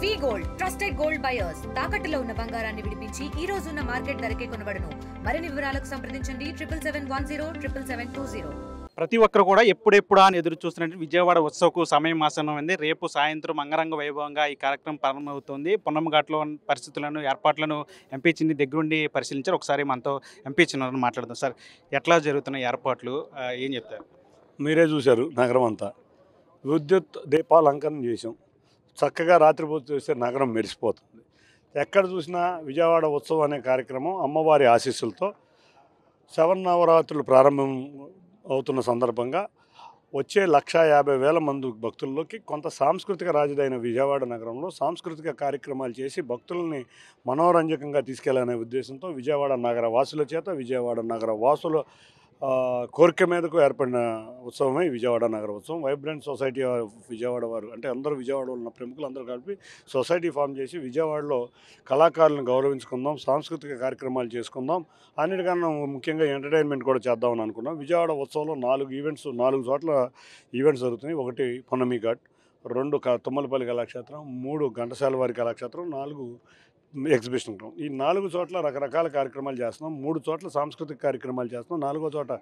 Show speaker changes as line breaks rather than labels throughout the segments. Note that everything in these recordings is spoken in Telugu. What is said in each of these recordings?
వి గోల్డ్ ట్రస్టెడ్ గోల్డ్ బయర్స్ తాకట్టులో ఉన్న బంగారాన్ని విడిపించి ఈ రోజు ఉన్న మార్కెట్ ధరకే కొనబడును. మరిన్ని వివరాలకు సంప్రదించండి 77107720.
ప్రతి ఒక్కరు కూడా ఎప్పుడెప్పుడా అని ఎదురు చూస్తున్నట్టు విజయవాడ ఉత్సవకు సమయం ఆసన్నమైంది. రేపు సాయంత్రం అంగరంగ వైభవంగా ఈ కార్యక్రమం ప్రారంభమవుతుంది. పొన్నమఘాట్లో పరిస్థితులను ఏర్పాట్లను ఎంపీ చిన్ని దగ్గరుండి పరిశీలించారు. ఒకసారి మనతో ఎంపీ చిన్నని మాట్లాడదాం. సార్, ఎట్లా జరుగుతున్న ఏర్పాట్లు ఏం చెప్తారు?
మీరే చూశారు నగరం అంతా విద్యుత్ దీపాలంకరణ చేసాం. చక్కగా రాత్రిపూట చూస్తే నగరం మెరిసిపోతుంది. ఎక్కడ చూసినా విజయవాడ ఉత్సవం అనే కార్యక్రమం అమ్మవారి ఆశీస్సులతో శవన్నవరాత్రులు ప్రారంభం అవుతున్న సందర్భంగా వచ్చే 150,000 మంది భక్తుల్లోకి కొంత సాంస్కృతిక రాజధాని విజయవాడ నగరంలో సాంస్కృతిక కార్యక్రమాలు చేసి భక్తుల్ని మనోరంజకంగా తీసుకెళ్లనే ఉద్దేశంతో విజయవాడ నగర వాసుల చేత విజయవాడ నగర వాసుల కోరిక మీదకు ఏర్పడిన ఉత్సవమే విజయవాడ నగర ఉత్సవం. వైబ్రెంట్ సొసైటీ ఆఫ్ విజయవాడ వారు అంటే అందరూ విజయవాడలో ఉన్న ప్రముఖులు అందరూ కలిపి సొసైటీ ఫామ్ చేసి విజయవాడలో కళాకారులను గౌరవించుకుందాం, సాంస్కృతిక కార్యక్రమాలు చేసుకుందాం, అన్నిటికన్నా ముఖ్యంగా ఎంటర్టైన్మెంట్ కూడా చేద్దామని అనుకున్నాం. విజయవాడ ఉత్సవంలో 4 చోట్ల ఈవెంట్స్ జరుగుతున్నాయి. 1 పొన్నమి ఘాట్, 2 తుమ్మలపల్లి కళాక్షేత్రం, 3 ఘంటసాల వారి కళాక్షేత్రం, 4 ఎగ్జిబిషన్ గ్రౌండ్. ఈ 4 చోట్ల రకరకాల కార్యక్రమాలు చేస్తున్నాం. 3 చోట్ల సాంస్కృతిక కార్యక్రమాలు చేస్తున్నాం. 4వ చోట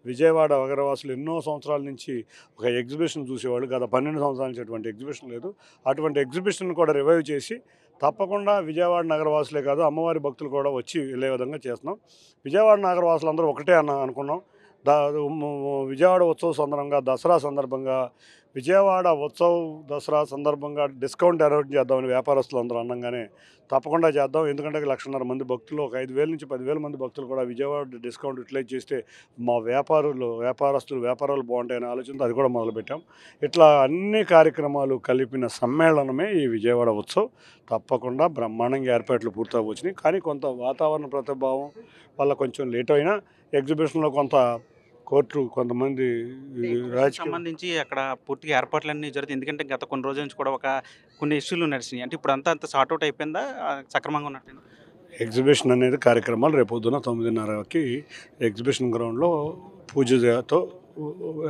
విజయవాడ నగరవాసులు ఎన్నో సంవత్సరాల నుంచి ఒక ఎగ్జిబిషన్ చూసేవాళ్ళు. గత 12 సంవత్సరాల నుంచి అటువంటి ఎగ్జిబిషన్ లేదు. అటువంటి ఎగ్జిబిషన్ కూడా రివైవ్ చేసి తప్పకుండా విజయవాడ నగరవాసులే కాదు అమ్మవారి భక్తులు కూడా వచ్చి వెళ్ళే విధంగా చేస్తున్నాం. విజయవాడ నగరవాసులు అందరూ ఒకటే అనుకున్నాం. విజయవాడ ఉత్సవ సందర్భంగా దసరా సందర్భంగా విజయవాడ దసరా సందర్భంగా డిస్కౌంట్ అరేంజ్ చేద్దామని వ్యాపారస్తులు అందరూ అనగానే తప్పకుండా చేద్దాం. ఎందుకంటే 1,00,000 మంది భక్తులు, ఒక 5,000 నుంచి 10,000 మంది భక్తులు కూడా విజయవాడ డిస్కౌంట్ యూటిలైజ్ చేస్తే మా వ్యాపారాలు బాగుంటాయనే ఆలోచనతో అది కూడా మొదలుపెట్టాం. ఇట్లా అన్ని కార్యక్రమాలు కలిపిన సమ్మేళనమే ఈ విజయవాడ ఉత్సవం. తప్పకుండా బ్రహ్మాండంగా ఏర్పాట్లు పూర్తవచ్చినాయి. కానీ కొంత వాతావరణ ప్రభావం వల్ల కొంచెం లేట్ అయినా ఎగ్జిబిషన్లో కొంతమంది
సంబంధించి అక్కడ పూర్తిగా ఏర్పాట్లన్నీ జరుగుతాయి. ఎందుకంటే గత కొన్ని రోజుల నుంచి కూడా కొన్ని ఇష్యూలు నడిచినాయి. అంటే ఇప్పుడు అంతా సార్ట్అవుట్ అయిపోయిందా, సక్రమంగా ఉన్నట్టు?
ఎగ్జిబిషన్ అనేది కార్యక్రమాలు రేపు పొద్దున 9:30కి ఎగ్జిబిషన్ గ్రౌండ్లో పూజతో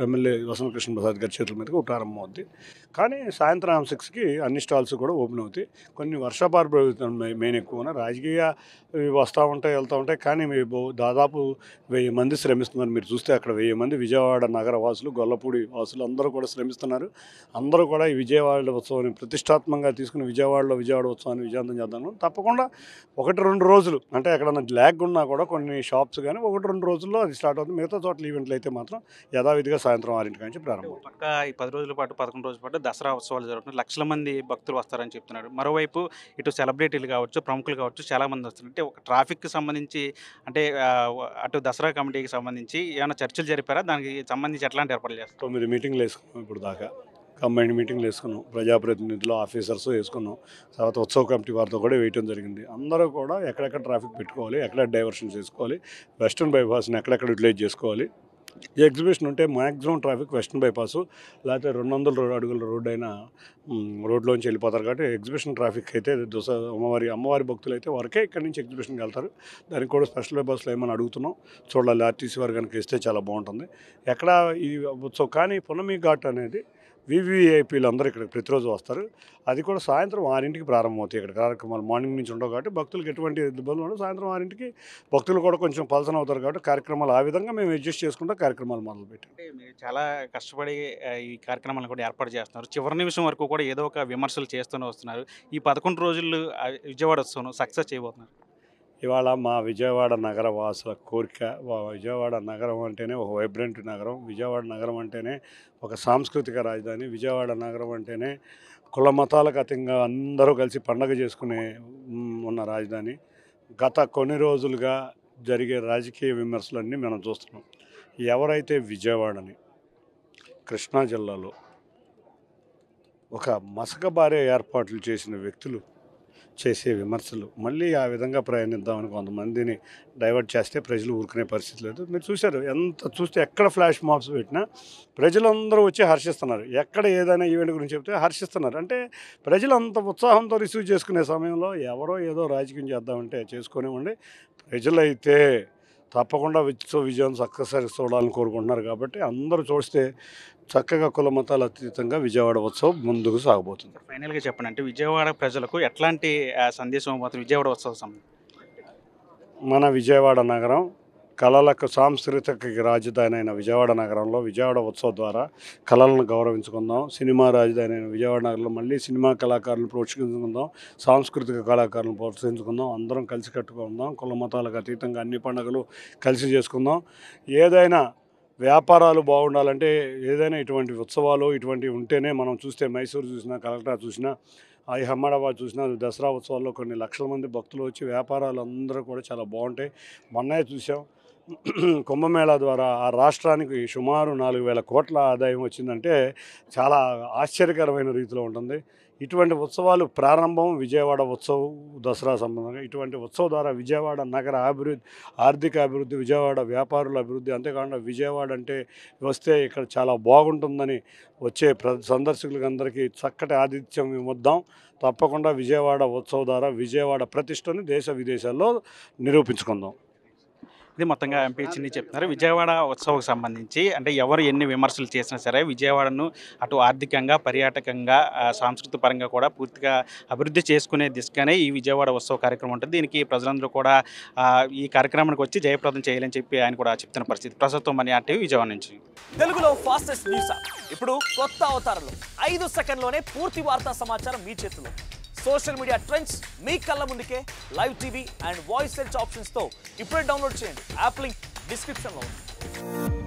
ఎమ్మెల్యే వసంత కృష్ణ ప్రసాద్ గారి చేతుల మీదకి ప్రారంభం అవుద్ది. కానీ సాయంత్రం 6కి అన్ని స్టాల్స్ కూడా ఓపెన్ అవుతాయి. కొన్ని వర్షాపార ప్రభుత్వం మెయిన్ ఎక్కువ రాజకీయ వస్తూ ఉంటాయి, వెళ్తూ ఉంటాయి. కానీ దాదాపు 1000 మంది శ్రమిస్తున్నారు. మీరు చూస్తే అక్కడ 1000 మంది విజయవాడ నగర వాసులు, గొల్లపూడి వాసులు అందరూ కూడా శ్రమిస్తున్నారు. అందరూ కూడా ఈ విజయవాడ ఉత్సవాన్ని ప్రతిష్టాత్మకంగా తీసుకుని విజయవాడ ఉత్సవాన్ని విజయవంతం చేద్దాము. తప్పకుండా 1-2 రోజులు అంటే ఎక్కడన్నా ల్యాగ్ ఉన్నా కూడా కొన్ని షాప్స్ కానీ 1-2 రోజుల్లో అది స్టార్ట్ అవుతుంది. మిగతా చోట్ల ఈవెంట్లు అయితే మాత్రం యథావిధిగా సాయంత్రం 6 నుంచి ప్రారంభం.
పక్క ఈ 10 రోజుల పాటు 11 రోజుల పాటు దసరా ఉత్సవాలు జరుగుతున్నాయి. 1,00,000 మంది భక్తులు వస్తారని చెప్తున్నారు. మరోవైపు ఇటు సెలబ్రిటీలు కావచ్చు, ప్రముఖులు కావచ్చు, చాలామంది వస్తున్నారు. అంటే ఒక ట్రాఫిక్కి సంబంధించి అంటే అటు దసరా కమిటీకి సంబంధించి ఏమైనా చర్చలు జరిపారా? దానికి సంబంధించి ఎట్లాంటి ఏర్పాట్లు చేస్తారు?
9 మీటింగ్లు వేసుకున్నాం ఇప్పుడు దాకా. కంబైన్డ్ మీటింగ్లు వేసుకున్నాం. ప్రజాప్రతినిధులు, ఆఫీసర్స్ వేసుకున్నాం. తర్వాత ఉత్సవ కమిటీ వారితో కూడా వేయటం జరిగింది. అందరూ కూడా ఎక్కడెక్కడ ట్రాఫిక్ పెట్టుకోవాలి, ఎక్కడ డైవర్షన్ చేసుకోవాలి, వెస్టర్న్ బైపాస్ని ఎక్కడెక్కడ యూటిలైజ్ చేసుకోవాలి. ఈ ఎగ్జిబిషన్ ఉంటే మ్యాక్సిమం ట్రాఫిక్ వెస్టర్న్ బైపాస్ లేకపోతే 200 అడుగుల రోడ్డు అయినా రోడ్లోంచి వెళ్ళిపోతారు. కాబట్టి ఎగ్జిబిషన్ ట్రాఫిక్ అయితే అమ్మవారి భక్తులు అయితే వరకే ఇక్కడి నుంచి ఎగ్జిబిషన్కి వెళ్తారు. దానికి కూడా స్పెషల్ బైపాస్లో ఏమైనా అడుగుతున్నాం, చూడాలి. ఆర్టీసీ వారు కనుక ఇస్తే చాలా బాగుంటుంది. ఎక్కడ ఈ ఉత్సవం కానీ పొన్నమి ఘాట్ అనేది వివిఐపీలు అందరూ ఇక్కడ ప్రతిరోజు వస్తారు. అది కూడా సాయంత్రం 6కి ప్రారంభమవుతాయి. ఇక్కడ కార్యక్రమాలు మార్నింగ్ నుంచి ఉండవు కాబట్టి భక్తులకు ఎటువంటి ఇబ్బందులు ఉండవు. సాయంత్రం 6కి భక్తులు కూడా కొంచెం పలసన అవుతారు కాబట్టి కార్యక్రమాలు ఆ విధంగా మేము అడ్జస్ట్ చేసుకుంటూ కార్యక్రమాలు మొదలుపెట్టాం.
అంటే మీరు చాలా కష్టపడి ఈ కార్యక్రమాలను కూడా ఏర్పాటు చేస్తున్నారు. చివరి నిమిషం వరకు కూడా ఏదో ఒక విమర్శలు చేస్తూనే వస్తున్నారు. ఈ 11 రోజులు విజయవాడ ఉత్సవం సక్సెస్ చేయబోతున్నారు.
ఇవాళ మా విజయవాడ నగర వాసుల కోరిక. విజయవాడ నగరం అంటేనే ఒక వైబ్రెంట్ నగరం. విజయవాడ నగరం అంటేనే ఒక సాంస్కృతిక రాజధాని. విజయవాడ నగరం అంటేనే కుల మతాలకు అతీతంగా అందరూ కలిసి పండగ చేసుకునే ఉన్న రాజధాని. గత కొన్ని రోజులుగా జరిగే రాజకీయ విమర్శలన్నీ మనం చూస్తున్నాం. ఎవరైతే విజయవాడని కృష్ణా జిల్లాలో ఒక మసకబారే ఏర్పాట్లు చేసిన వ్యక్తులు చేసే విమర్శలు మళ్ళీ ఆ విధంగా ప్రయాణిద్దామని కొంతమందిని డైవర్ట్ చేస్తే ప్రజలు ఊరుకునే పరిస్థితి లేదు. మీరు చూశారు, చూస్తే ఎక్కడ ఫ్లాష్ మాబ్స్ పెట్టినా ప్రజలందరూ వచ్చి హర్షిస్తున్నారు. ఎక్కడ ఏదైనా ఈవెంట్ గురించి చెప్తే హర్షిస్తున్నారు. అంటే ప్రజలు అంత ఉత్సాహంతో రిసీవ్ చేసుకునే సమయంలో ఎవరో ఏదో రాజకీయం చేద్దామంటే చేసుకునేవ్వండి. ప్రజలైతే తప్పకుండా విజయం సక్సెస్ చూడాలని కోరుకుంటున్నారు. కాబట్టి అందరూ చక్కగా కుల మతాల అతీతంగా విజయవాడ ఉత్సవం ముందుకు సాగబోతుంది.
ఫైనల్గా చెప్పండి, అంటే విజయవాడ ప్రజలకు ఎట్లాంటి సందేశం ఇవ్వబోతుంది విజయవాడ ఉత్సవ సమయం?
మన విజయవాడ నగరం కళలకు సాంస్కృతిక రాజధాని అయిన విజయవాడ నగరంలో విజయవాడ ఉత్సవం ద్వారా కళలను గౌరవించుకుందాం. సినిమా రాజధాని అయిన విజయవాడ నగరంలో మళ్ళీ సినిమా కళాకారులను ప్రోత్సహించుకుందాం, సాంస్కృతిక కళాకారులను ప్రోత్సహించుకుందాం. అందరం కలిసి కట్టుకుందాం. కుల మతాలకు అతీతంగా అన్ని పండుగలు కలిసి చేసుకుందాం. ఏదైనా వ్యాపారాలు బాగుండాలంటే ఏదైనా ఇటువంటి ఉత్సవాలు ఇటువంటివి ఉంటేనే, మనం చూస్తే మైసూరు చూసినా, కలకత్తా చూసినా, అహ్మదాబాద్ చూసినా దసరా ఉత్సవాల్లో కొన్ని లక్షల మంది భక్తులు వచ్చి వ్యాపారాలు అందరూ కూడా చాలా బాగుంటాయి. మొన్నే చూసాం కుంభమేళా ద్వారా ఆ రాష్ట్రానికి సుమారు 4,000 కోట్ల ఆదాయం వచ్చిందంటే చాలా ఆశ్చర్యకరమైన రీతిలో ఉంటుంది. ఇటువంటి ఉత్సవాలు ప్రారంభం విజయవాడ ఉత్సవం దసరా సంబంధంగా. ఇటువంటి ఉత్సవం ద్వారా విజయవాడ నగర అభివృద్ధి, ఆర్థిక అభివృద్ధి, విజయవాడ వ్యాపారుల అభివృద్ధి, అంతేకాకుండా విజయవాడ అంటే వస్తే ఇక్కడ చాలా బాగుంటుందని వచ్చే సందర్శకులకు అందరికీ చక్కటి ఆతిథ్యం ఇవ్వద్దాం. తప్పకుండా విజయవాడ ఉత్సవం ద్వారా విజయవాడ ప్రతిష్టని దేశ విదేశాల్లో నిరూపించుకుందాం.
ఇది మొత్తంగా ఎంపీ చిన్ని చెప్తున్నారు. విజయవాడ ఉత్సవం సంబంధించి అంటే ఎవరు ఎన్ని విమర్శలు చేసినా సరే విజయవాడను అటు ఆర్థికంగా, పర్యాటకంగా, సాంస్కృతిక పరంగా కూడా పూర్తిగా అభివృద్ధి చేసుకునే దిశగానే ఈ విజయవాడ ఉత్సవ కార్యక్రమం ఉంటుంది. దీనికి ప్రజలందరూ కూడా ఈ కార్యక్రమానికి వచ్చి జయప్రదం చేయాలని చెప్పి ఆయన కూడా చెప్తున్న పరిస్థితి. ప్రస్తుతం మన RTV విజయవాడ నుంచి.
తెలుగులో ఫాస్టెస్ట్ న్యూస్ ఇప్పుడు కొత్త అవతారంలో 5 సెకండ్లోనే పూర్తి వార్తా సమాచారం మీ చేతిలో. సోషల్ మీడియా ట్రెండ్స్ మీ కళ్ళ ముందుకే live TV and voice search ఆప్షన్స్తో ఇప్పుడే డౌన్లోడ్ చేయండి. యాప్ లింక్ డిస్క్రిప్షన్లో ఉంది.